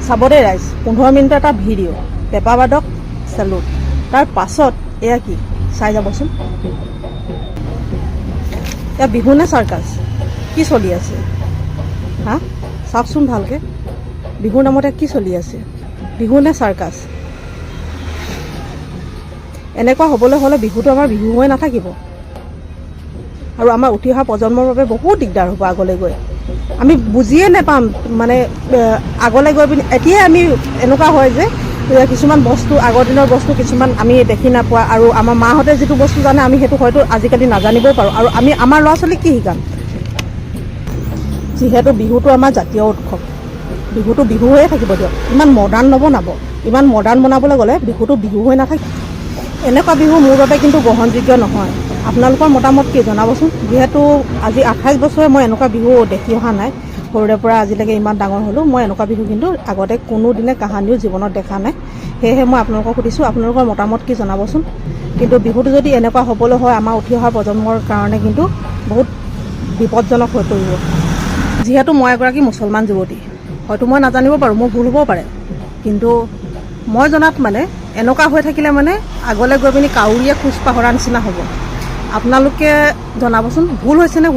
চাব দেই ৰাইজ, 15 মিনিটৰ এটা ভিডিঅ', পেপাবাদক চেলুট। তাৰ পাছত এয়া কি চাই যাবচোন। এয়া বিহু নে চাৰ্কাছ? কি চলি আছে হা? চাওকচোন ভালকৈ, বিহুৰ নামতে কি চলি আছে? বিহু নে চাৰ্কাছ? এনেকুৱা হ'বলৈ হ'লে বিহুটো আমাৰ বিহু হৈ নাথাকিব, আৰু আমাৰ উঠি অহা প্ৰজন্মৰ বাবে বহুত দিগদাৰ হ'ব আগলৈ গৈ। আমি বুজিয়ে নাপাম মানে আগলৈ গৈ পিনি। এতিয়াই আমি এনেকুৱা হয় যে কিছুমান বস্তু, আগৰ দিনৰ বস্তু কিছুমান আমি দেখি নাপোৱা, আৰু আমাৰ মাহঁতে যিটো বস্তু জানে আমি সেইটো হয়তো আজিকালি নাজানিবও পাৰোঁ, আৰু আমি আমাৰ ল'ৰা ছোৱালীক কি শিকাম? যিহেতু বিহুটো আমাৰ জাতীয় উৎসৱ, বিহুটো বিহু হৈয়ে থাকিব দিয়ক। ইমান মডাৰ্ণ নবনাব, ইমান মডাৰ্ণ বনাবলৈ গ'লে বিহুটো বিহু হৈ নাথাকে। এনেকুৱা বিহু মোৰ বাবে কিন্তু গ্ৰহণযোগ্য নহয়। আপোনালোকৰ মতামত কি জনাবচোন। যিহেতু আজি 28 বছৰে মই এনেকুৱা বিহু দেখি অহা নাই, সৰুৰে পৰা আজিলৈকে ইমান ডাঙৰ হ'লোঁ, মই এনেকুৱা বিহু কিন্তু আগতে কোনোদিনে কাহানিও জীৱনত দেখা নাই। সেয়েহে মই আপোনালোকক সুধিছোঁ, আপোনালোকৰ মতামত কি জনাবচোন। কিন্তু বিহুটো যদি এনেকুৱা হ'বলৈ হয়, আমাৰ উঠি অহা প্ৰজন্মৰ কাৰণে কিন্তু বহুত বিপদজনক হৈ পৰিব। যিহেতু মই এগৰাকী মুছলমান যুৱতী, হয়তো মই নাজানিব পাৰোঁ, মোৰ ভুল হ'বও পাৰে, কিন্তু মই জনাত মানে এনেকুৱা হৈ থাকিলে মানে আগলৈ গৈ পিনি কাউৰীয়ে খোজ পাহৰা নিচিনা হ'ব। আপোনালোকে জনাবচোন, ভুল হৈছেনে?